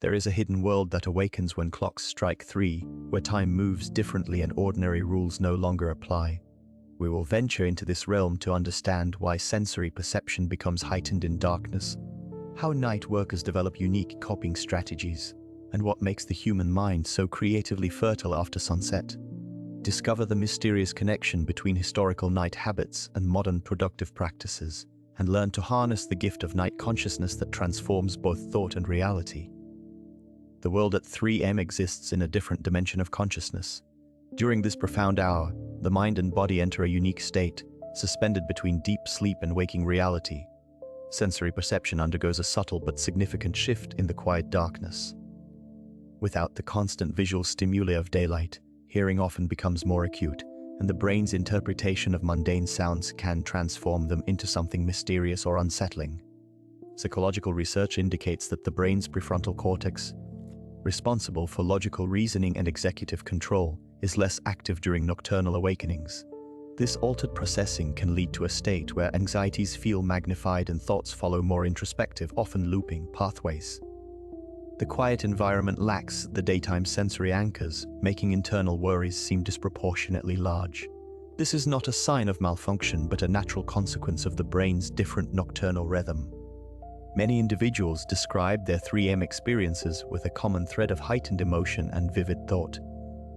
There is a hidden world that awakens when clocks strike 3, where time moves differently and ordinary rules no longer apply. We will venture into this realm to understand why sensory perception becomes heightened in darkness, how night workers develop unique coping strategies, and what makes the human mind so creatively fertile after sunset. Discover the mysterious connection between historical night habits and modern productive practices, and learn to harness the gift of night consciousness that transforms both thought and reality. The world at 3 a.m. exists in a different dimension of consciousness. During this profound hour, the mind and body enter a unique state, suspended between deep sleep and waking reality. Sensory perception undergoes a subtle but significant shift in the quiet darkness. Without the constant visual stimuli of daylight, hearing often becomes more acute, and the brain's interpretation of mundane sounds can transform them into something mysterious or unsettling. Psychological research indicates that the brain's prefrontal cortex, responsible for logical reasoning and executive control, is less active during nocturnal awakenings. This altered processing can lead to a state where anxieties feel magnified and thoughts follow more introspective, often looping pathways. The quiet environment lacks the daytime sensory anchors, making internal worries seem disproportionately large. This is not a sign of malfunction, but a natural consequence of the brain's different nocturnal rhythm. Many individuals describe their 3 a.m. experiences with a common thread of heightened emotion and vivid thought.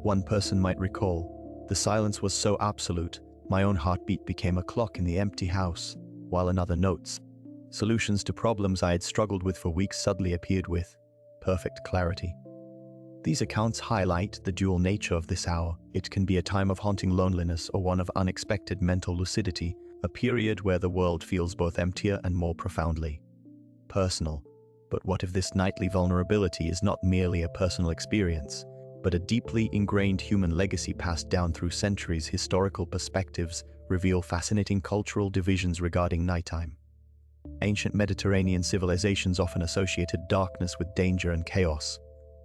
One person might recall, "The silence was so absolute, my own heartbeat became a clock in the empty house," while another notes, "Solutions to problems I had struggled with for weeks suddenly appeared with perfect clarity." These accounts highlight the dual nature of this hour. It can be a time of haunting loneliness or one of unexpected mental lucidity, a period where the world feels both emptier and more profoundly personal. But what if this nightly vulnerability is not merely a personal experience, but a deeply ingrained human legacy passed down through centuries? Historical perspectives reveal fascinating cultural divisions regarding nighttime. Ancient Mediterranean civilizations often associated darkness with danger and chaos.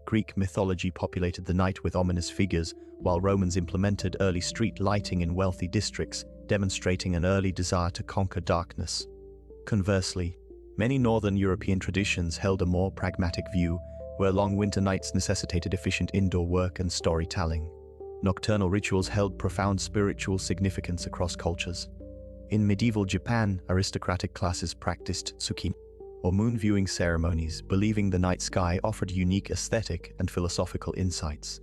Greek mythology populated the night with ominous figures, while Romans implemented early street lighting in wealthy districts, demonstrating an early desire to conquer darkness. Conversely, many Northern European traditions held a more pragmatic view, where long winter nights necessitated efficient indoor work and storytelling. Nocturnal rituals held profound spiritual significance across cultures. In medieval Japan, aristocratic classes practiced tsukimi, or moon viewing ceremonies, believing the night sky offered unique aesthetic and philosophical insights.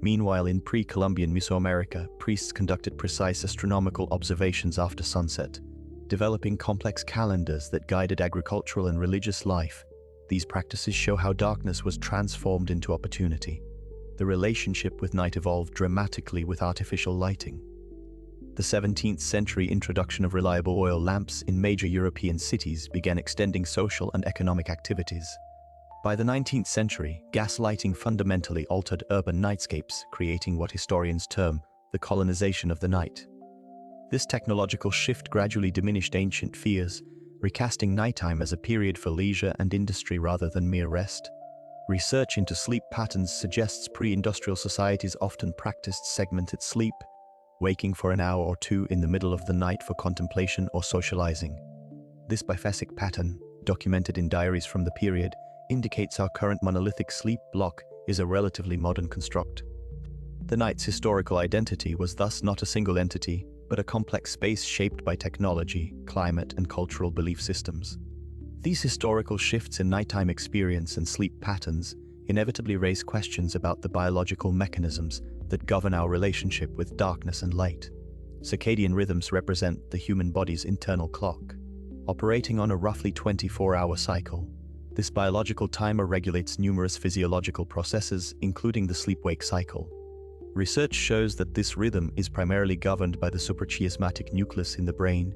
Meanwhile, in pre-Columbian Mesoamerica, priests conducted precise astronomical observations after sunset, developing complex calendars that guided agricultural and religious life. These practices show how darkness was transformed into opportunity. The relationship with night evolved dramatically with artificial lighting. The 17th century introduction of reliable oil lamps in major European cities began extending social and economic activities. By the 19th century, gas lighting fundamentally altered urban nightscapes, creating what historians term the colonization of the night. This technological shift gradually diminished ancient fears, recasting nighttime as a period for leisure and industry rather than mere rest. Research into sleep patterns suggests pre-industrial societies often practiced segmented sleep, waking for an hour or two in the middle of the night for contemplation or socializing. This biphasic pattern, documented in diaries from the period, indicates our current monolithic sleep block is a relatively modern construct. The night's historical identity was thus not a single entity, but a complex space shaped by technology, climate, and cultural belief systems. These historical shifts in nighttime experience and sleep patterns inevitably raise questions about the biological mechanisms that govern our relationship with darkness and light. Circadian rhythms represent the human body's internal clock. Operating on a roughly 24-hour cycle, this biological timer regulates numerous physiological processes, including the sleep-wake cycle. Research shows that this rhythm is primarily governed by the suprachiasmatic nucleus in the brain,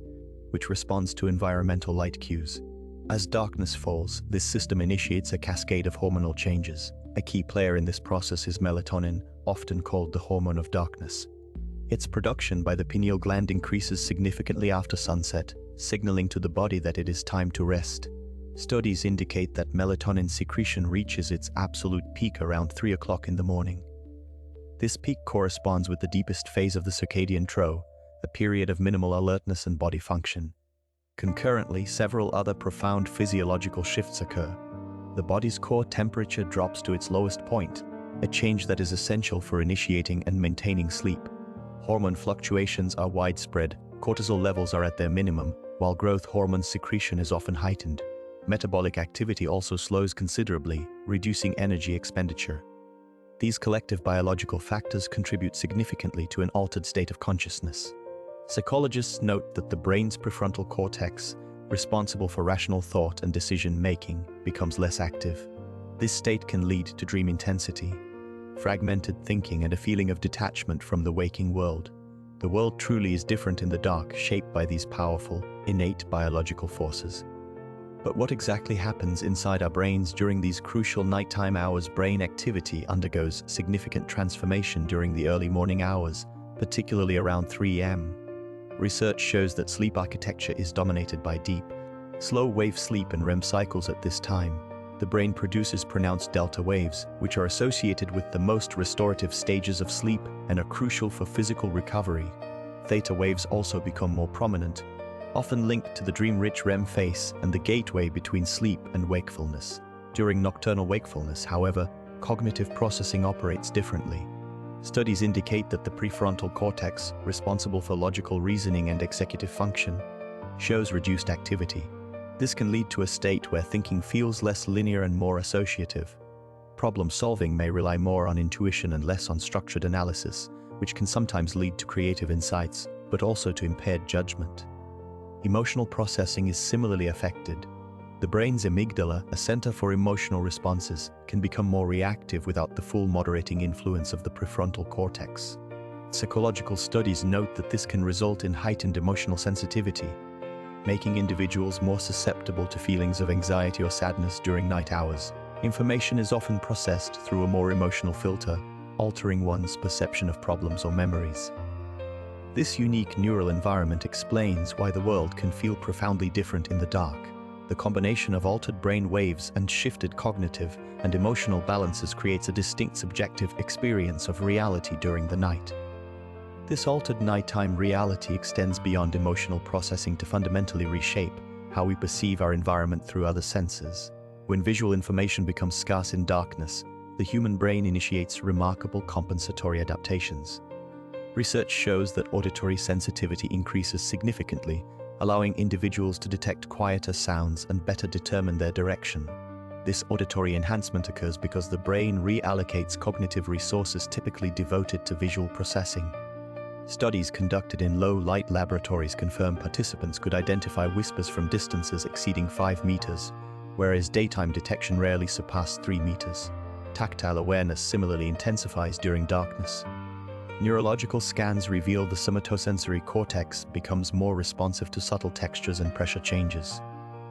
which responds to environmental light cues. As darkness falls, this system initiates a cascade of hormonal changes. A key player in this process is melatonin, often called the hormone of darkness. Its production by the pineal gland increases significantly after sunset, signaling to the body that it is time to rest. Studies indicate that melatonin secretion reaches its absolute peak around 3 o'clock in the morning. This peak corresponds with the deepest phase of the circadian trough, a period of minimal alertness and body function. Concurrently, several other profound physiological shifts occur. the body's core temperature drops to its lowest point, a change that is essential for initiating and maintaining sleep. Hormone fluctuations are widespread, cortisol levels are at their minimum, while growth hormone secretion is often heightened. Metabolic activity also slows considerably, reducing energy expenditure. These collective biological factors contribute significantly to an altered state of consciousness. Psychologists note that the brain's prefrontal cortex, responsible for rational thought and decision-making, becomes less active. This state can lead to dream intensity, fragmented thinking, and a feeling of detachment from the waking world. The world truly is different in the dark, shaped by these powerful, innate biological forces. But what exactly happens inside our brains during these crucial nighttime hours? Brain activity undergoes significant transformation during the early morning hours, particularly around 3 a.m. Research shows that sleep architecture is dominated by deep, slow-wave sleep and REM cycles at this time. The brain produces pronounced delta waves, which are associated with the most restorative stages of sleep and are crucial for physical recovery. Theta waves also become more prominent, often linked to the dream-rich REM phase and the gateway between sleep and wakefulness. During nocturnal wakefulness, however, cognitive processing operates differently. Studies indicate that the prefrontal cortex, responsible for logical reasoning and executive function, shows reduced activity. This can lead to a state where thinking feels less linear and more associative. Problem-solving may rely more on intuition and less on structured analysis, which can sometimes lead to creative insights, but also to impaired judgment. Emotional processing is similarly affected. The brain's amygdala, a center for emotional responses, can become more reactive without the full moderating influence of the prefrontal cortex. Psychological studies note that this can result in heightened emotional sensitivity, making individuals more susceptible to feelings of anxiety or sadness during night hours. Information is often processed through a more emotional filter, altering one's perception of problems or memories. This unique neural environment explains why the world can feel profoundly different in the dark. The combination of altered brain waves and shifted cognitive and emotional balances creates a distinct subjective experience of reality during the night. This altered nighttime reality extends beyond emotional processing to fundamentally reshape how we perceive our environment through other senses. When visual information becomes scarce in darkness, the human brain initiates remarkable compensatory adaptations. Research shows that auditory sensitivity increases significantly, allowing individuals to detect quieter sounds and better determine their direction. This auditory enhancement occurs because the brain reallocates cognitive resources typically devoted to visual processing. Studies conducted in low-light laboratories confirm participants could identify whispers from distances exceeding 5 meters, whereas daytime detection rarely surpassed 3 meters. Tactile awareness similarly intensifies during darkness. Neurological scans reveal the somatosensory cortex becomes more responsive to subtle textures and pressure changes.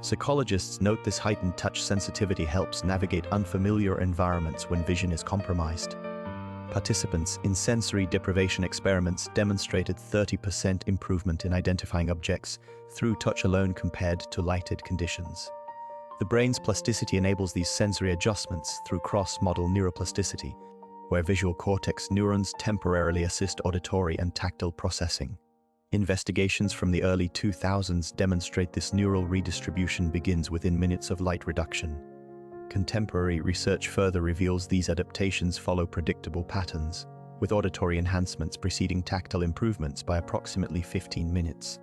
Psychologists note this heightened touch sensitivity helps navigate unfamiliar environments when vision is compromised. Participants in sensory deprivation experiments demonstrated 30% improvement in identifying objects through touch alone compared to lighted conditions. The brain's plasticity enables these sensory adjustments through cross-modal neuroplasticity, where visual cortex neurons temporarily assist auditory and tactile processing. Investigations from the early 2000s demonstrate this neural redistribution begins within minutes of light reduction. Contemporary research further reveals these adaptations follow predictable patterns, with auditory enhancements preceding tactile improvements by approximately 15 minutes.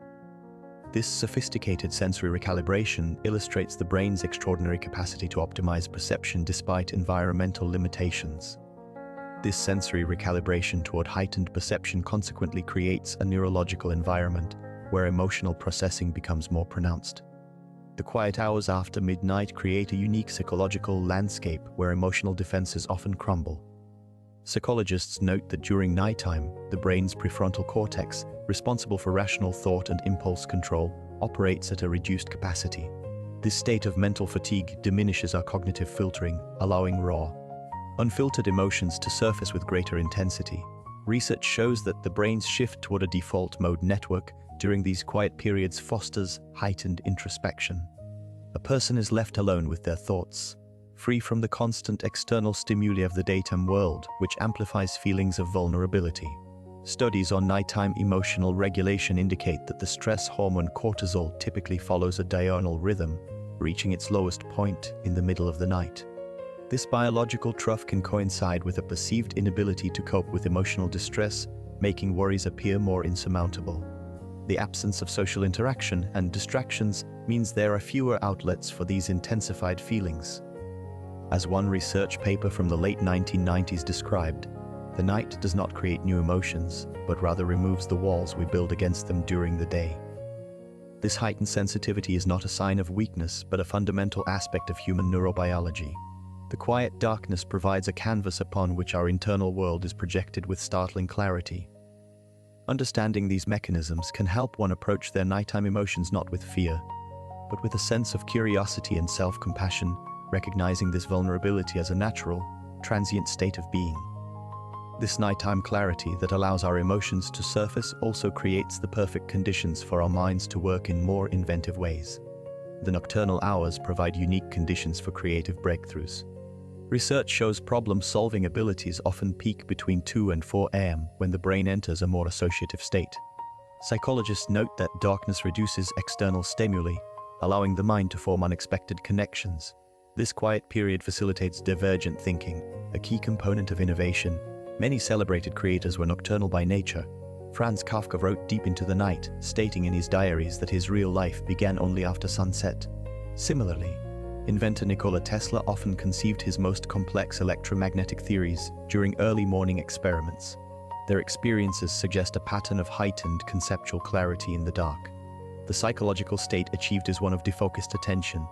This sophisticated sensory recalibration illustrates the brain's extraordinary capacity to optimize perception despite environmental limitations. This sensory recalibration toward heightened perception consequently creates a neurological environment where emotional processing becomes more pronounced. The quiet hours after midnight create a unique psychological landscape where emotional defenses often crumble. Psychologists note that during nighttime, the brain's prefrontal cortex, responsible for rational thought and impulse control, operates at a reduced capacity. This state of mental fatigue diminishes our cognitive filtering, allowing raw, unfiltered emotions to surface with greater intensity. Research shows that the brain's shift toward a default mode network during these quiet periods fosters heightened introspection. A person is left alone with their thoughts, free from the constant external stimuli of the daytime world, which amplifies feelings of vulnerability. Studies on nighttime emotional regulation indicate that the stress hormone cortisol typically follows a diurnal rhythm, reaching its lowest point in the middle of the night. This biological trough can coincide with a perceived inability to cope with emotional distress, making worries appear more insurmountable. The absence of social interaction and distractions means there are fewer outlets for these intensified feelings. As one research paper from the late 1990s described, the night does not create new emotions, but rather removes the walls we build against them during the day. This heightened sensitivity is not a sign of weakness, but a fundamental aspect of human neurobiology. The quiet darkness provides a canvas upon which our internal world is projected with startling clarity. Understanding these mechanisms can help one approach their nighttime emotions not with fear, but with a sense of curiosity and self-compassion, recognizing this vulnerability as a natural, transient state of being. This nighttime clarity that allows our emotions to surface also creates the perfect conditions for our minds to work in more inventive ways. The nocturnal hours provide unique conditions for creative breakthroughs. Research shows problem-solving abilities often peak between 2 and 4 a.m. when the brain enters a more associative state. Psychologists note that darkness reduces external stimuli, allowing the mind to form unexpected connections. This quiet period facilitates divergent thinking, a key component of innovation. Many celebrated creators were nocturnal by nature. Franz Kafka wrote deep into the night, stating in his diaries that his real life began only after sunset. Similarly, inventor Nikola Tesla often conceived his most complex electromagnetic theories during early morning experiments. Their experiences suggest a pattern of heightened conceptual clarity in the dark. The psychological state achieved is one of defocused attention.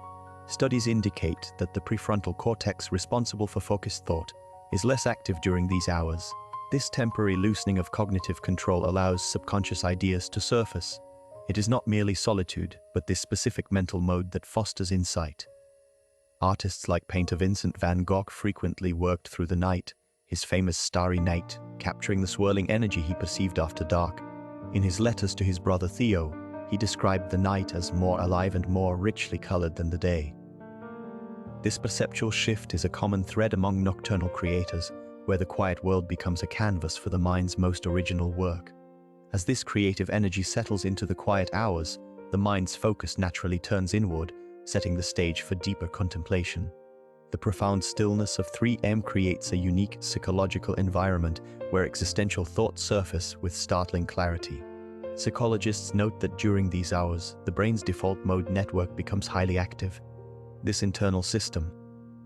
Studies indicate that the prefrontal cortex responsible for focused thought is less active during these hours. This temporary loosening of cognitive control allows subconscious ideas to surface. It is not merely solitude, but this specific mental mode that fosters insight. Artists like painter Vincent van Gogh frequently worked through the night, his famous Starry Night, capturing the swirling energy he perceived after dark. In his letters to his brother Theo, he described the night as more alive and more richly colored than the day. This perceptual shift is a common thread among nocturnal creators, where the quiet world becomes a canvas for the mind's most original work. As this creative energy settles into the quiet hours, the mind's focus naturally turns inward, setting the stage for deeper contemplation. The profound stillness of 3 a.m. creates a unique psychological environment where existential thoughts surface with startling clarity. Psychologists note that during these hours, the brain's default mode network becomes highly active. This internal system,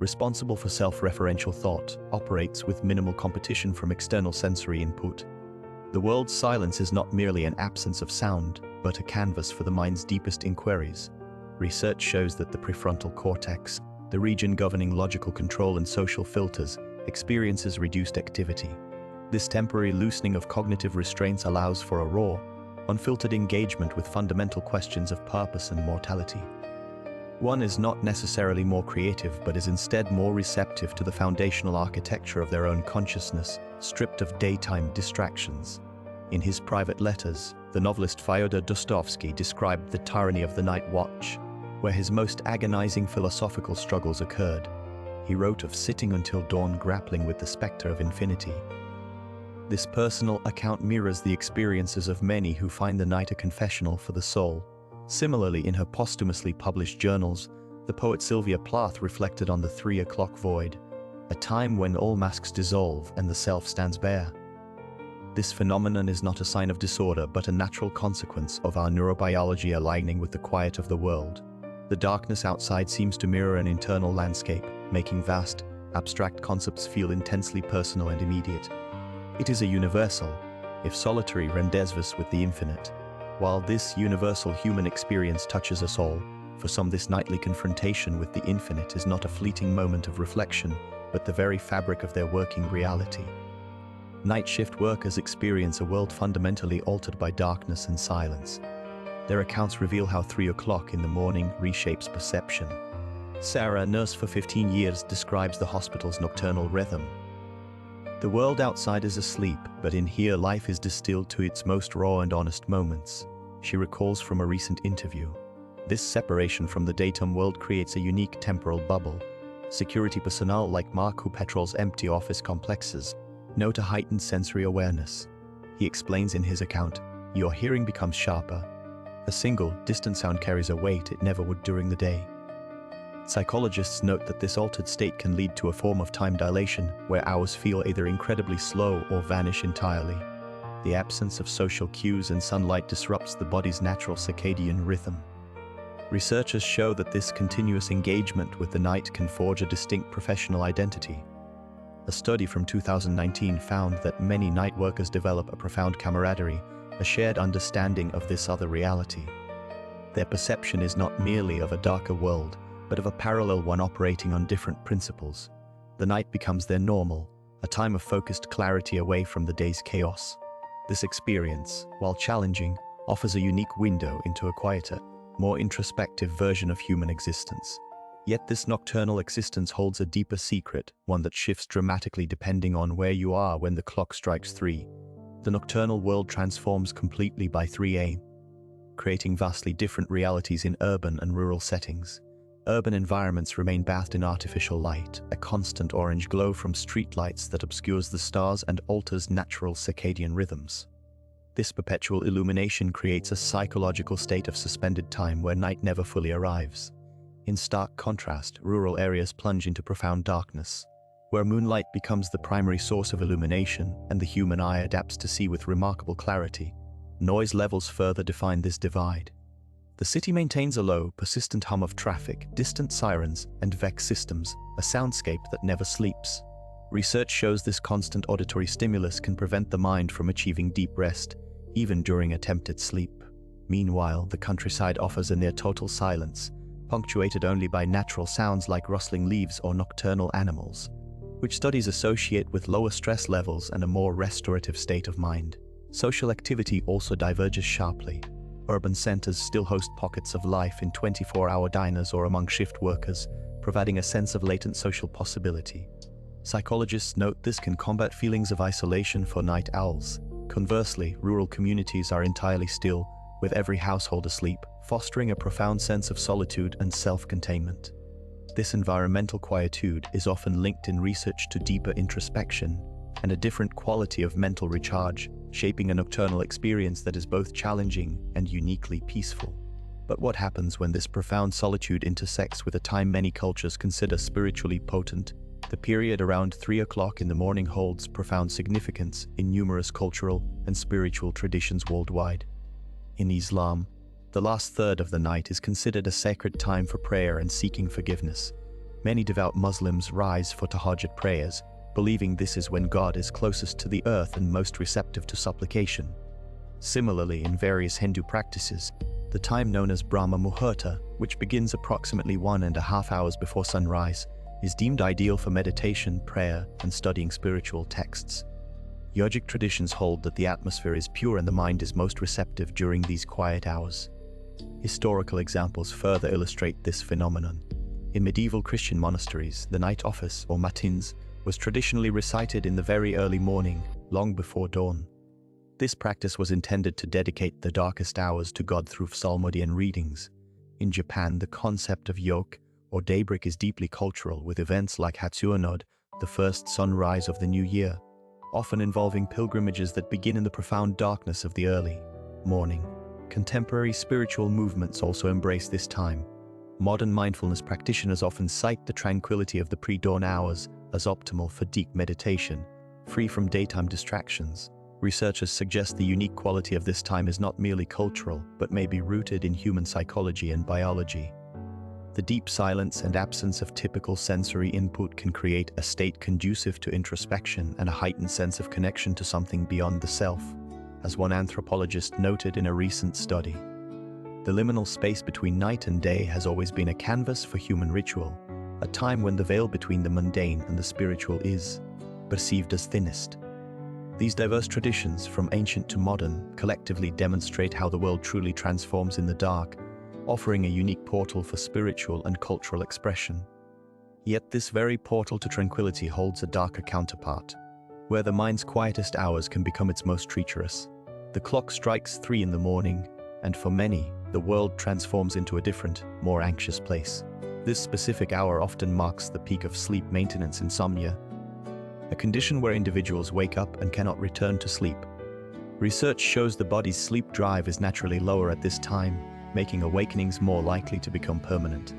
responsible for self-referential thought, operates with minimal competition from external sensory input. The world's silence is not merely an absence of sound, but a canvas for the mind's deepest inquiries. Research shows that the prefrontal cortex, the region governing logical control and social filters, experiences reduced activity. This temporary loosening of cognitive restraints allows for a raw, unfiltered engagement with fundamental questions of purpose and mortality. One is not necessarily more creative, but is instead more receptive to the foundational architecture of their own consciousness, stripped of daytime distractions. In his private letters, the novelist Fyodor Dostoevsky described the tyranny of the night watch, where his most agonizing philosophical struggles occurred. He wrote of sitting until dawn grappling with the specter of infinity. This personal account mirrors the experiences of many who find the night a confessional for the soul. Similarly, in her posthumously published journals, the poet Sylvia Plath reflected on the 3 o'clock void, a time when all masks dissolve and the self stands bare. This phenomenon is not a sign of disorder, but a natural consequence of our neurobiology aligning with the quiet of the world. The darkness outside seems to mirror an internal landscape, making vast, abstract concepts feel intensely personal and immediate. It is a universal, if solitary, rendezvous with the infinite. While this universal human experience touches us all, for some this nightly confrontation with the infinite is not a fleeting moment of reflection, but the very fabric of their working reality. Night shift workers experience a world fundamentally altered by darkness and silence. Their accounts reveal how 3 o'clock in the morning reshapes perception. Sarah, a nurse for 15 years, describes the hospital's nocturnal rhythm. The world outside is asleep, but in here life is distilled to its most raw and honest moments, she recalls from a recent interview. This separation from the daytime world creates a unique temporal bubble. Security personnel like Mark, who patrols empty office complexes, note a heightened sensory awareness. He explains in his account, "Your hearing becomes sharper. A single, distant sound carries a weight it never would during the day. Psychologists note that this altered state can lead to a form of time dilation, where hours feel either incredibly slow or vanish entirely. The absence of social cues and sunlight disrupts the body's natural circadian rhythm. Researchers show that this continuous engagement with the night can forge a distinct professional identity. A study from 2019 found that many night workers develop a profound camaraderie, a shared understanding of this other reality. Their perception is not merely of a darker world, but of a parallel one operating on different principles. The night becomes their normal, a time of focused clarity away from the day's chaos. This experience, while challenging, offers a unique window into a quieter, more introspective version of human existence. Yet this nocturnal existence holds a deeper secret, one that shifts dramatically depending on where you are when the clock strikes 3. The nocturnal world transforms completely by 3 a.m., creating vastly different realities in urban and rural settings. Urban environments remain bathed in artificial light, a constant orange glow from streetlights that obscures the stars and alters natural circadian rhythms. This perpetual illumination creates a psychological state of suspended time where night never fully arrives. In stark contrast, rural areas plunge into profound darkness, where moonlight becomes the primary source of illumination and the human eye adapts to see with remarkable clarity. Noise levels further define this divide. The city maintains a low, persistent hum of traffic, distant sirens, and vex systems, a soundscape that never sleeps. Research shows this constant auditory stimulus can prevent the mind from achieving deep rest, even during attempted sleep. Meanwhile, the countryside offers a near-total silence, punctuated only by natural sounds like rustling leaves or nocturnal animals, which studies associate with lower stress levels and a more restorative state of mind. Social activity also diverges sharply. Urban centers still host pockets of life in 24-hour diners or among shift workers, providing a sense of latent social possibility. Psychologists note this can combat feelings of isolation for night owls. Conversely, rural communities are entirely still, with every household asleep, fostering a profound sense of solitude and self-containment. This environmental quietude is often linked in research to deeper introspection and a different quality of mental recharge, shaping a nocturnal experience that is both challenging and uniquely peaceful. But what happens when this profound solitude intersects with a time many cultures consider spiritually potent? The period around 3 o'clock in the morning holds profound significance in numerous cultural and spiritual traditions worldwide. In Islam, the last third of the night is considered a sacred time for prayer and seeking forgiveness. Many devout Muslims rise for tahajjud prayers, believing this is when God is closest to the earth and most receptive to supplication. Similarly, in various Hindu practices, the time known as Brahma Muhurta, which begins approximately 1.5 hours before sunrise, is deemed ideal for meditation, prayer, and studying spiritual texts. Yogic traditions hold that the atmosphere is pure and the mind is most receptive during these quiet hours. Historical examples further illustrate this phenomenon. In medieval Christian monasteries, the night office, or matins, was traditionally recited in the very early morning, long before dawn. This practice was intended to dedicate the darkest hours to God through psalmodian readings. In Japan, the concept of yoke, or daybreak, is deeply cultural, with events like Hatsuonod, the first sunrise of the new year, often involving pilgrimages that begin in the profound darkness of the early morning. Contemporary spiritual movements also embrace this time. Modern mindfulness practitioners often cite the tranquility of the pre-dawn hours as optimal for deep meditation, free from daytime distractions. Researchers suggest the unique quality of this time is not merely cultural, but may be rooted in human psychology and biology. The deep silence and absence of typical sensory input can create a state conducive to introspection and a heightened sense of connection to something beyond the self, as one anthropologist noted in a recent study. The liminal space between night and day has always been a canvas for human ritual, a time when the veil between the mundane and the spiritual is perceived as thinnest. These diverse traditions, from ancient to modern, collectively demonstrate how the world truly transforms in the dark, offering a unique portal for spiritual and cultural expression. Yet this very portal to tranquility holds a darker counterpart, where the mind's quietest hours can become its most treacherous. The clock strikes 3 in the morning, and for many, the world transforms into a different, more anxious place. This specific hour often marks the peak of sleep maintenance insomnia, a condition where individuals wake up and cannot return to sleep. Research shows the body's sleep drive is naturally lower at this time, making awakenings more likely to become permanent.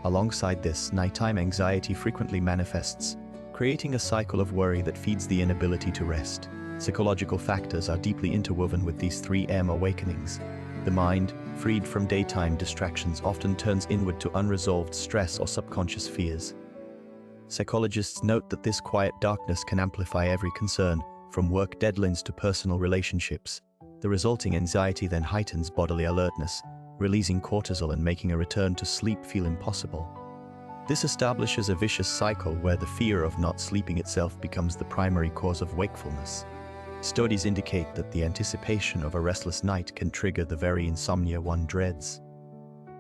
Alongside this, nighttime anxiety frequently manifests, creating a cycle of worry that feeds the inability to rest. Psychological factors are deeply interwoven with these 3M awakenings. The mind, freed from daytime distractions, often turns inward to unresolved stress or subconscious fears. Psychologists note that this quiet darkness can amplify every concern, from work deadlines to personal relationships. The resulting anxiety then heightens bodily alertness, releasing cortisol and making a return to sleep feel impossible. This establishes a vicious cycle where the fear of not sleeping itself becomes the primary cause of wakefulness. Studies indicate that the anticipation of a restless night can trigger the very insomnia one dreads.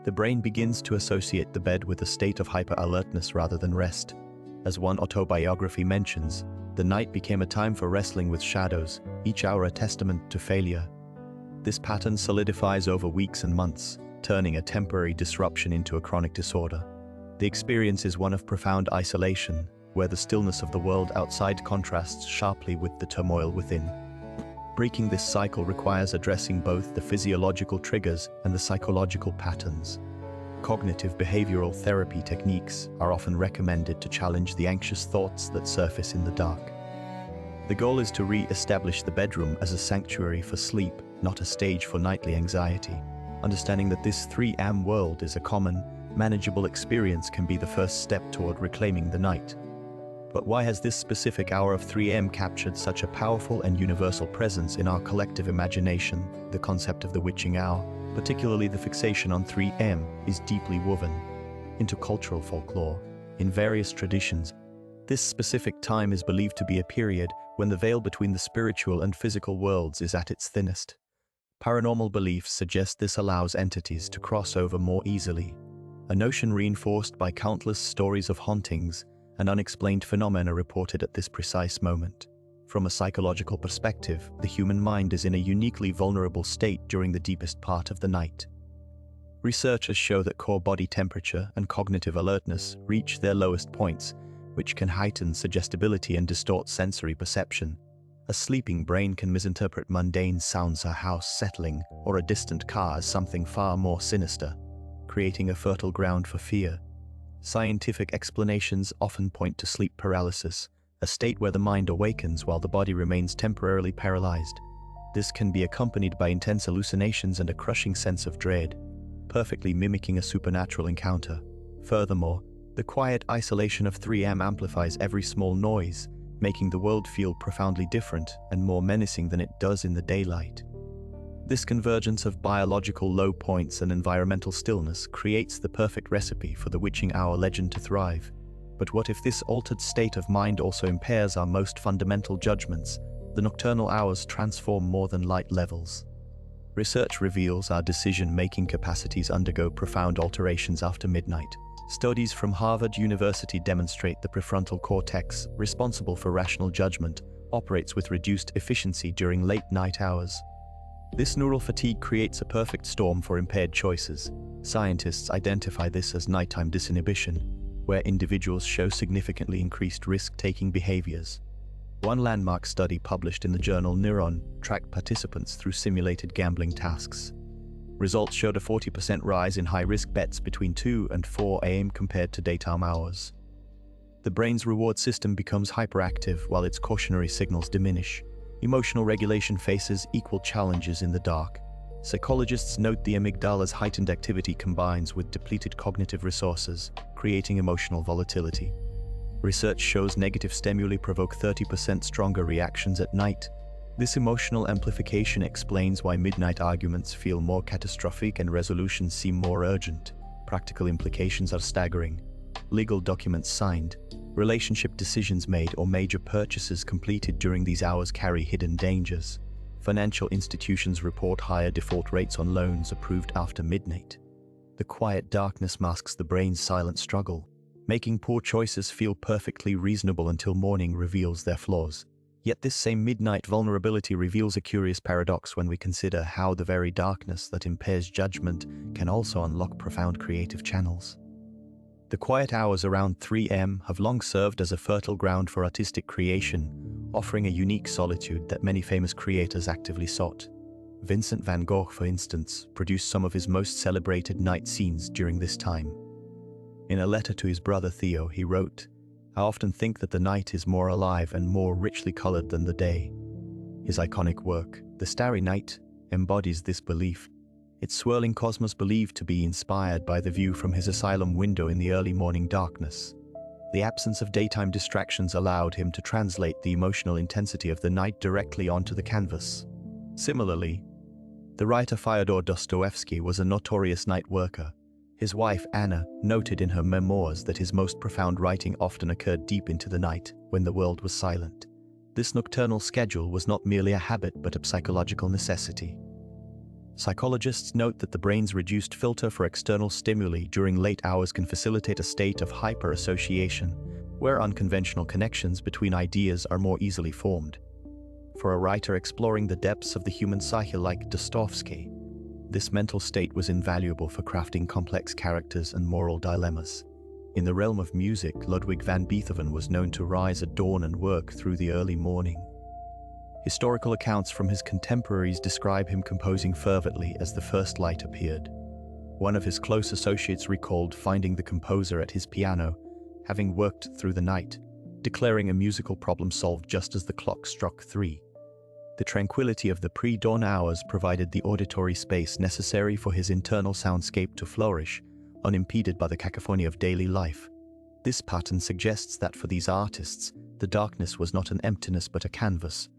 The brain begins to associate the bed with a state of hyper-alertness rather than rest. As one autobiography mentions, the night became a time for wrestling with shadows, each hour a testament to failure. This pattern solidifies over weeks and months, turning a temporary disruption into a chronic disorder. The experience is one of profound isolation, where the stillness of the world outside contrasts sharply with the turmoil within. Breaking this cycle requires addressing both the physiological triggers and the psychological patterns. Cognitive behavioral therapy techniques are often recommended to challenge the anxious thoughts that surface in the dark. The goal is to re-establish the bedroom as a sanctuary for sleep, not a stage for nightly anxiety. Understanding that this 3M world is a common, manageable experience can be the first step toward reclaiming the night. But why has this specific hour of 3M captured such a powerful and universal presence in our collective imagination? The concept of the witching hour, particularly the fixation on 3M, is deeply woven into cultural folklore. In various traditions, this specific time is believed to be a period when the veil between the spiritual and physical worlds is at its thinnest. Paranormal beliefs suggest this allows entities to cross over more easily, a notion reinforced by countless stories of hauntings and unexplained phenomena reported at this precise moment. From a psychological perspective, the human mind is in a uniquely vulnerable state during the deepest part of the night. Researchers show that core body temperature and cognitive alertness reach their lowest points, which can heighten suggestibility and distort sensory perception. A sleeping brain can misinterpret mundane sounds, a house settling, or a distant car as something far more sinister, creating a fertile ground for fear. Scientific explanations often point to sleep paralysis, a state where the mind awakens while the body remains temporarily paralyzed. This can be accompanied by intense hallucinations and a crushing sense of dread, perfectly mimicking a supernatural encounter. Furthermore, the quiet isolation of 3M amplifies every small noise, making the world feel profoundly different and more menacing than it does in the daylight. This convergence of biological low points and environmental stillness creates the perfect recipe for the witching hour legend to thrive. But what if this altered state of mind also impairs our most fundamental judgments? The nocturnal hours transform more than light levels. Research reveals our decision-making capacities undergo profound alterations after midnight. Studies from Harvard University demonstrate the prefrontal cortex, responsible for rational judgment, operates with reduced efficiency during late night hours. This neural fatigue creates a perfect storm for impaired choices. Scientists identify this as nighttime disinhibition, where individuals show significantly increased risk-taking behaviors. One landmark study published in the journal Neuron tracked participants through simulated gambling tasks. Results showed a 40% rise in high-risk bets between 2 and 4 a.m. compared to daytime hours. The brain's reward system becomes hyperactive while its cautionary signals diminish. Emotional regulation faces equal challenges in the dark. Psychologists note the amygdala's heightened activity combines with depleted cognitive resources, creating emotional volatility. Research shows negative stimuli provoke 30% stronger reactions at night. This emotional amplification explains why midnight arguments feel more catastrophic and resolutions seem more urgent. Practical implications are staggering. Legal documents signed, relationship decisions made, or major purchases completed during these hours carry hidden dangers. Financial institutions report higher default rates on loans approved after midnight. The quiet darkness masks the brain's silent struggle, making poor choices feel perfectly reasonable until morning reveals their flaws. Yet this same midnight vulnerability reveals a curious paradox when we consider how the very darkness that impairs judgment can also unlock profound creative channels. The quiet hours around 3M have long served as a fertile ground for artistic creation, offering a unique solitude that many famous creators actively sought. Vincent van Gogh, for instance, produced some of his most celebrated night scenes during this time. In a letter to his brother Theo, he wrote, "I often think that the night is more alive and more richly colored than the day." His iconic work, The Starry Night, embodies this belief. Its swirling cosmos believed to be inspired by the view from his asylum window in the early morning darkness. The absence of daytime distractions allowed him to translate the emotional intensity of the night directly onto the canvas. Similarly, the writer Fyodor Dostoevsky was a notorious night worker. His wife, Anna, noted in her memoirs that his most profound writing often occurred deep into the night, when the world was silent. This nocturnal schedule was not merely a habit but a psychological necessity. Psychologists note that the brain's reduced filter for external stimuli during late hours can facilitate a state of hyper-association, where unconventional connections between ideas are more easily formed. For a writer exploring the depths of the human psyche like Dostoevsky, this mental state was invaluable for crafting complex characters and moral dilemmas. In the realm of music, Ludwig van Beethoven was known to rise at dawn and work through the early morning. Historical accounts from his contemporaries describe him composing fervently as the first light appeared. One of his close associates recalled finding the composer at his piano, having worked through the night, declaring a musical problem solved just as the clock struck 3. The tranquility of the pre-dawn hours provided the auditory space necessary for his internal soundscape to flourish, unimpeded by the cacophony of daily life. This pattern suggests that for these artists, the darkness was not an emptiness but a canvas,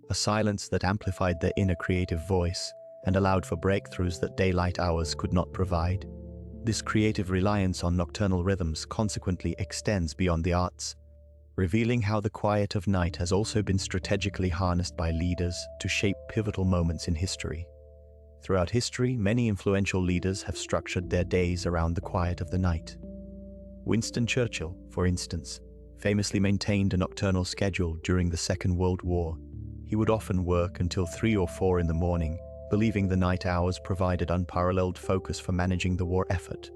a silence that amplified their inner creative voice and allowed for breakthroughs that daylight hours could not provide. This creative reliance on nocturnal rhythms consequently extends beyond the arts, revealing how the quiet of night has also been strategically harnessed by leaders to shape pivotal moments in history. Throughout history, many influential leaders have structured their days around the quiet of the night. Winston Churchill, for instance, famously maintained a nocturnal schedule during the Second World War. He would often work until 3 or 4 in the morning, believing the night hours provided unparalleled focus for managing the war effort.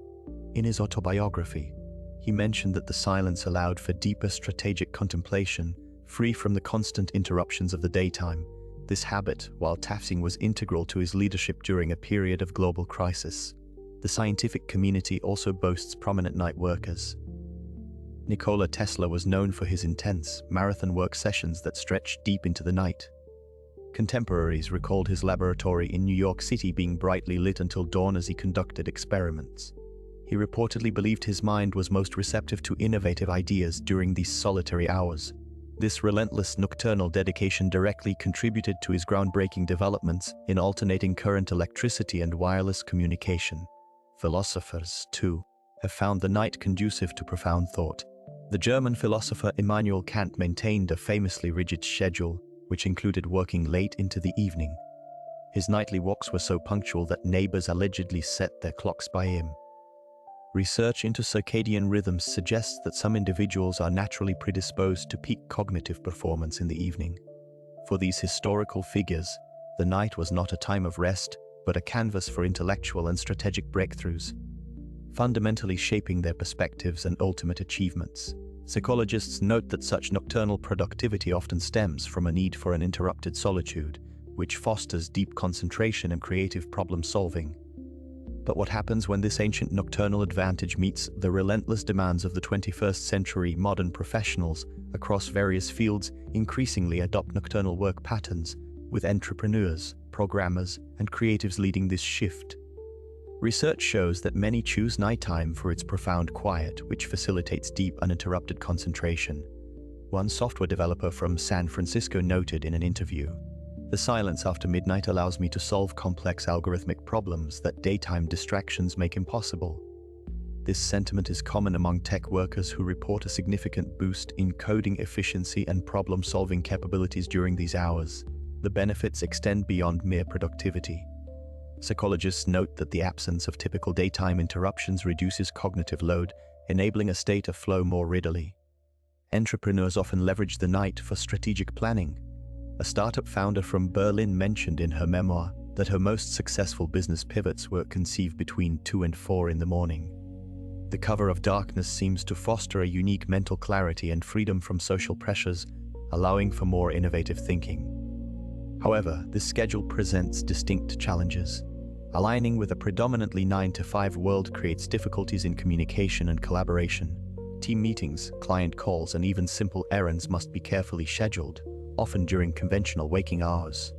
In his autobiography, he mentioned that the silence allowed for deeper strategic contemplation, free from the constant interruptions of the daytime. This habit, while taxing, was integral to his leadership during a period of global crisis. The scientific community also boasts prominent night workers. Nikola Tesla was known for his intense, marathon work sessions that stretched deep into the night. Contemporaries recalled his laboratory in New York City being brightly lit until dawn as he conducted experiments. He reportedly believed his mind was most receptive to innovative ideas during these solitary hours. This relentless nocturnal dedication directly contributed to his groundbreaking developments in alternating current electricity and wireless communication. Philosophers, too, have found the night conducive to profound thought. The German philosopher Immanuel Kant maintained a famously rigid schedule, which included working late into the evening. His nightly walks were so punctual that neighbors allegedly set their clocks by him. Research into circadian rhythms suggests that some individuals are naturally predisposed to peak cognitive performance in the evening. For these historical figures, the night was not a time of rest, but a canvas for intellectual and strategic breakthroughs, fundamentally shaping their perspectives and ultimate achievements. Psychologists note that such nocturnal productivity often stems from a need for an interrupted solitude, which fosters deep concentration and creative problem-solving. But what happens when this ancient nocturnal advantage meets the relentless demands of the 21st century? Modern professionals across various fields increasingly adopt nocturnal work patterns, with entrepreneurs, programmers, and creatives leading this shift. Research shows that many choose nighttime for its profound quiet, which facilitates deep, uninterrupted concentration. One software developer from San Francisco noted in an interview, "The silence after midnight allows me to solve complex algorithmic problems that daytime distractions make impossible." This sentiment is common among tech workers who report a significant boost in coding efficiency and problem-solving capabilities during these hours. The benefits extend beyond mere productivity. Psychologists note that the absence of typical daytime interruptions reduces cognitive load, enabling a state of flow more readily. Entrepreneurs often leverage the night for strategic planning. A startup founder from Berlin mentioned in her memoir that her most successful business pivots were conceived between 2 and 4 in the morning. The cover of darkness seems to foster a unique mental clarity and freedom from social pressures, allowing for more innovative thinking. However, this schedule presents distinct challenges. Aligning with a predominantly 9-to-5 world creates difficulties in communication and collaboration. Team meetings, client calls, and even simple errands must be carefully scheduled, often during conventional waking hours.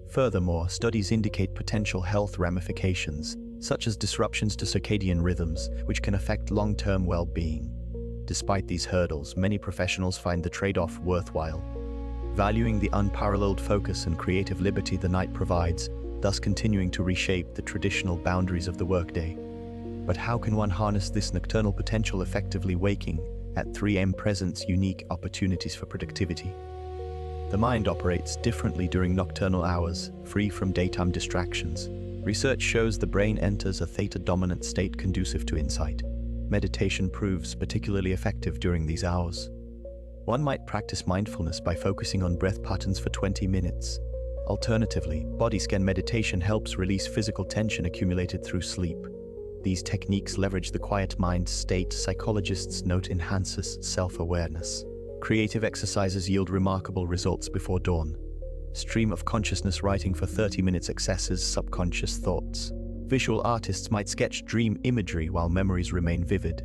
Furthermore, studies indicate potential health ramifications, such as disruptions to circadian rhythms, which can affect long-term well-being. Despite these hurdles, many professionals find the trade-off worthwhile, valuing the unparalleled focus and creative liberty the night provides, thus continuing to reshape the traditional boundaries of the workday. But how can one harness this nocturnal potential effectively? Waking at 3 a.m. presents unique opportunities for productivity. The mind operates differently during nocturnal hours, free from daytime distractions. Research shows the brain enters a theta-dominant state conducive to insight. Meditation proves particularly effective during these hours. One might practice mindfulness by focusing on breath patterns for 20 minutes. Alternatively, body scan meditation helps release physical tension accumulated through sleep. These techniques leverage the quiet mind state psychologists note enhances self-awareness. Creative exercises yield remarkable results before dawn. Stream of consciousness writing for 30 minutes accesses subconscious thoughts. Visual artists might sketch dream imagery while memories remain vivid.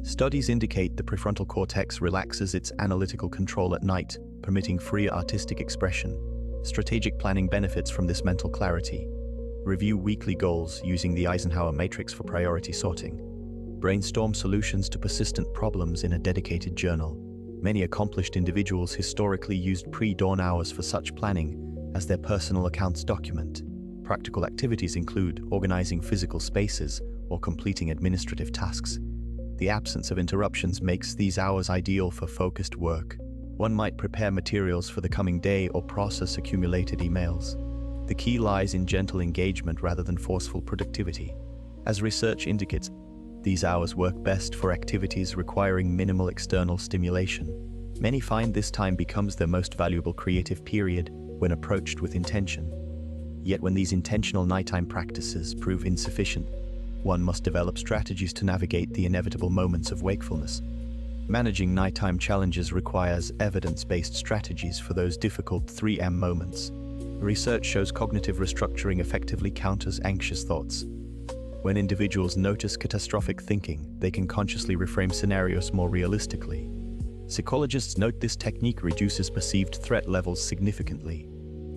Studies indicate the prefrontal cortex relaxes its analytical control at night, permitting free artistic expression. Strategic planning benefits from this mental clarity. Review weekly goals using the Eisenhower matrix for priority sorting. Brainstorm solutions to persistent problems in a dedicated journal. Many accomplished individuals historically used pre-dawn hours for such planning as their personal accounts document. Practical activities include organizing physical spaces or completing administrative tasks. The absence of interruptions makes these hours ideal for focused work. One might prepare materials for the coming day or process accumulated emails. The key lies in gentle engagement rather than forceful productivity. As research indicates, these hours work best for activities requiring minimal external stimulation. Many find this time becomes their most valuable creative period when approached with intention. Yet when these intentional nighttime practices prove insufficient, one must develop strategies to navigate the inevitable moments of wakefulness. Managing nighttime challenges requires evidence-based strategies for those difficult 3 a.m. moments. Research shows cognitive restructuring effectively counters anxious thoughts. When individuals notice catastrophic thinking, they can consciously reframe scenarios more realistically. Psychologists note this technique reduces perceived threat levels significantly.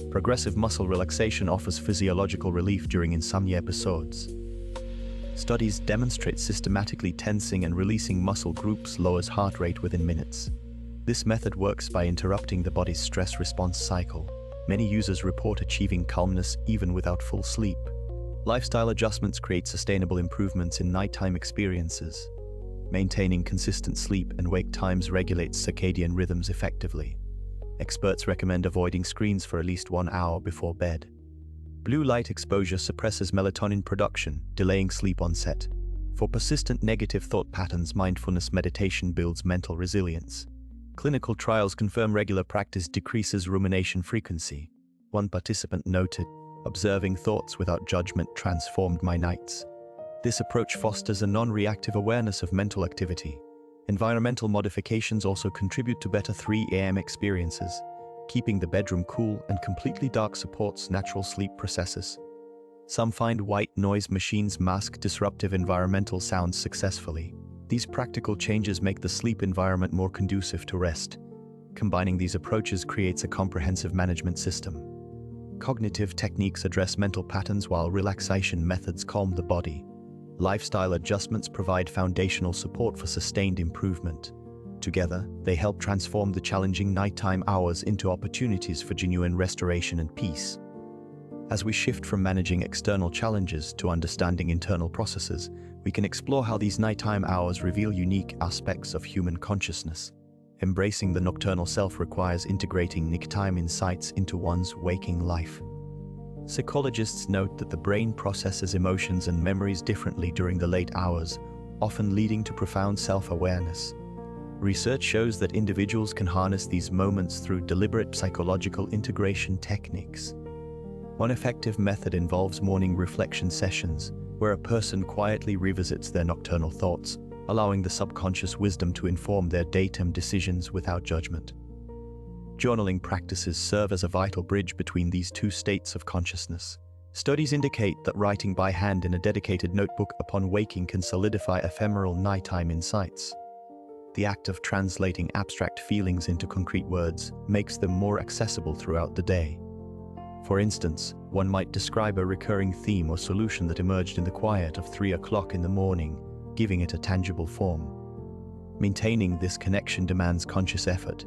Progressive muscle relaxation offers physiological relief during insomnia episodes. Studies demonstrate systematically tensing and releasing muscle groups lowers heart rate within minutes. This method works by interrupting the body's stress response cycle. Many users report achieving calmness even without full sleep. Lifestyle adjustments create sustainable improvements in nighttime experiences. Maintaining consistent sleep and wake times regulates circadian rhythms effectively. Experts recommend avoiding screens for at least 1 hour before bed. Blue light exposure suppresses melatonin production, delaying sleep onset. For persistent negative thought patterns, mindfulness meditation builds mental resilience. Clinical trials confirm regular practice decreases rumination frequency. One participant noted, "Observing thoughts without judgment transformed my nights." This approach fosters a non-reactive awareness of mental activity. Environmental modifications also contribute to better 3 a.m. experiences. Keeping the bedroom cool and completely dark supports natural sleep processes. Some find white noise machines mask disruptive environmental sounds successfully. These practical changes make the sleep environment more conducive to rest. Combining these approaches creates a comprehensive management system. Cognitive techniques address mental patterns while relaxation methods calm the body. Lifestyle adjustments provide foundational support for sustained improvement. Together, they help transform the challenging nighttime hours into opportunities for genuine restoration and peace. As we shift from managing external challenges to understanding internal processes, we can explore how these nighttime hours reveal unique aspects of human consciousness. Embracing the nocturnal self requires integrating nighttime insights into one's waking life. Psychologists note that the brain processes emotions and memories differently during the late hours, often leading to profound self-awareness. Research shows that individuals can harness these moments through deliberate psychological integration techniques. One effective method involves morning reflection sessions, where a person quietly revisits their nocturnal thoughts, allowing the subconscious wisdom to inform their daytime decisions without judgment. Journaling practices serve as a vital bridge between these two states of consciousness. Studies indicate that writing by hand in a dedicated notebook upon waking can solidify ephemeral nighttime insights. The act of translating abstract feelings into concrete words makes them more accessible throughout the day. For instance, one might describe a recurring theme or solution that emerged in the quiet of 3 o'clock in the morning, giving it a tangible form. Maintaining this connection demands conscious effort.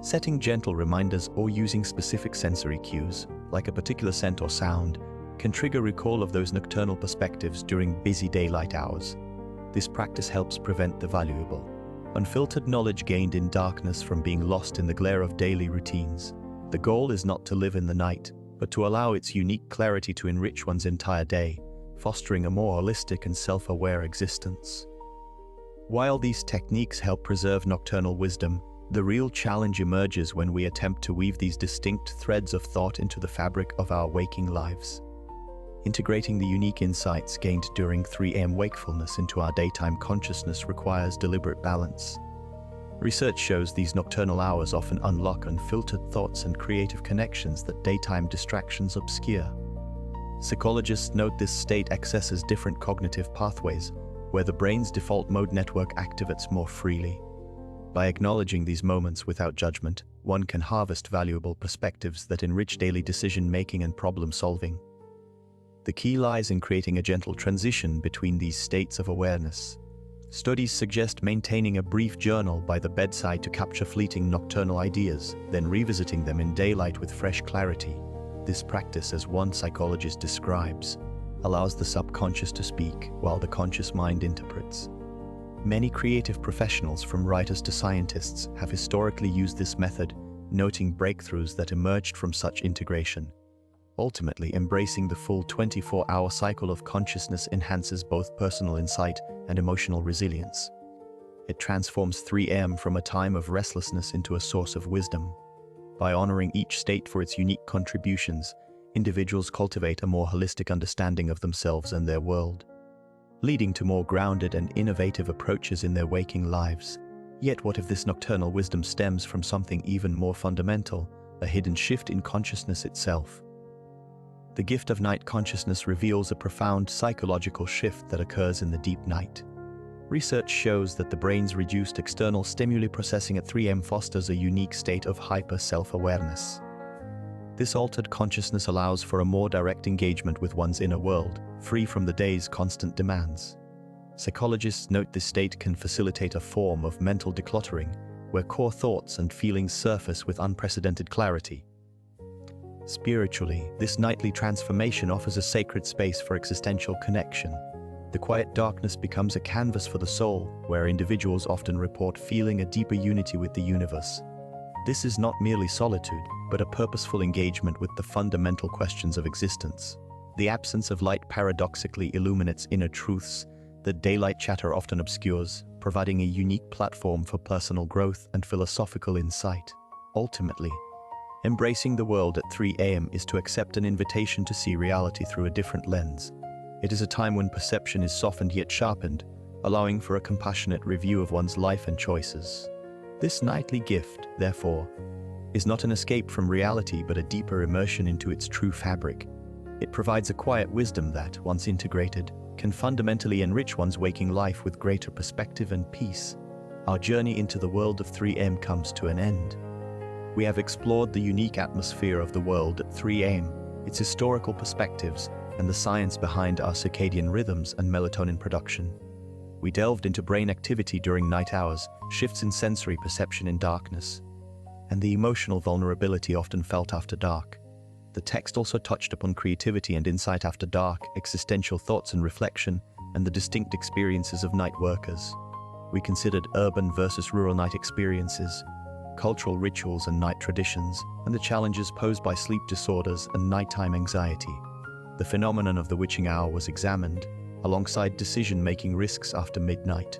Setting gentle reminders or using specific sensory cues, like a particular scent or sound, can trigger recall of those nocturnal perspectives during busy daylight hours. This practice helps prevent the valuable, unfiltered knowledge gained in darkness from being lost in the glare of daily routines. The goal is not to live in the night, but to allow its unique clarity to enrich one's entire day, fostering a more holistic and self-aware existence. While these techniques help preserve nocturnal wisdom, the real challenge emerges when we attempt to weave these distinct threads of thought into the fabric of our waking lives. Integrating the unique insights gained during 3 a.m. wakefulness into our daytime consciousness requires deliberate balance. Research shows these nocturnal hours often unlock unfiltered thoughts and creative connections that daytime distractions obscure. Psychologists note this state accesses different cognitive pathways, where the brain's default mode network activates more freely. By acknowledging these moments without judgment, one can harvest valuable perspectives that enrich daily decision-making and problem-solving. The key lies in creating a gentle transition between these states of awareness. Studies suggest maintaining a brief journal by the bedside to capture fleeting nocturnal ideas, then revisiting them in daylight with fresh clarity. This practice, as one psychologist describes, allows the subconscious to speak while the conscious mind interprets. Many creative professionals, from writers to scientists, have historically used this method, noting breakthroughs that emerged from such integration. Ultimately, embracing the full 24-hour cycle of consciousness enhances both personal insight and emotional resilience. It transforms 3 a.m. from a time of restlessness into a source of wisdom. By honoring each state for its unique contributions, individuals cultivate a more holistic understanding of themselves and their world, leading to more grounded and innovative approaches in their waking lives. Yet what if this nocturnal wisdom stems from something even more fundamental, a hidden shift in consciousness itself? The gift of night consciousness reveals a profound psychological shift that occurs in the deep night. Research shows that the brain's reduced external stimuli processing at 3 a.m. fosters a unique state of hyper-self-awareness. This altered consciousness allows for a more direct engagement with one's inner world, free from the day's constant demands. Psychologists note this state can facilitate a form of mental decluttering, where core thoughts and feelings surface with unprecedented clarity. Spiritually, this nightly transformation offers a sacred space for existential connection. The quiet darkness becomes a canvas for the soul, where individuals often report feeling a deeper unity with the universe. This is not merely solitude, but a purposeful engagement with the fundamental questions of existence. The absence of light paradoxically illuminates inner truths that daylight chatter often obscures, providing a unique platform for personal growth and philosophical insight. Ultimately, embracing the world at 3 a.m. is to accept an invitation to see reality through a different lens. It is a time when perception is softened yet sharpened, allowing for a compassionate review of one's life and choices. This nightly gift, therefore, is not an escape from reality but a deeper immersion into its true fabric. It provides a quiet wisdom that, once integrated, can fundamentally enrich one's waking life with greater perspective and peace. Our journey into the world of 3 a.m. comes to an end. We have explored the unique atmosphere of the world at 3 a.m., its historical perspectives, and the science behind our circadian rhythms and melatonin production. We delved into brain activity during night hours, shifts in sensory perception in darkness, and the emotional vulnerability often felt after dark. The text also touched upon creativity and insight after dark, existential thoughts and reflection, and the distinct experiences of night workers. We considered urban versus rural night experiences, cultural rituals and night traditions, and the challenges posed by sleep disorders and nighttime anxiety. The phenomenon of the witching hour was examined, alongside decision-making risks after midnight.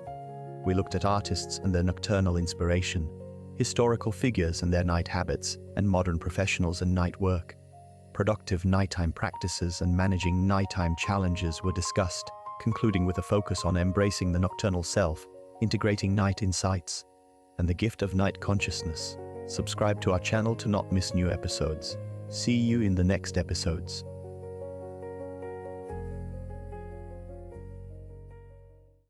We looked at artists and their nocturnal inspiration, historical figures and their night habits, and modern professionals and night work. Productive nighttime practices and managing nighttime challenges were discussed, concluding with a focus on embracing the nocturnal self, integrating night insights, and the gift of night consciousness. Subscribe to our channel to not miss new episodes. See you in the next episodes.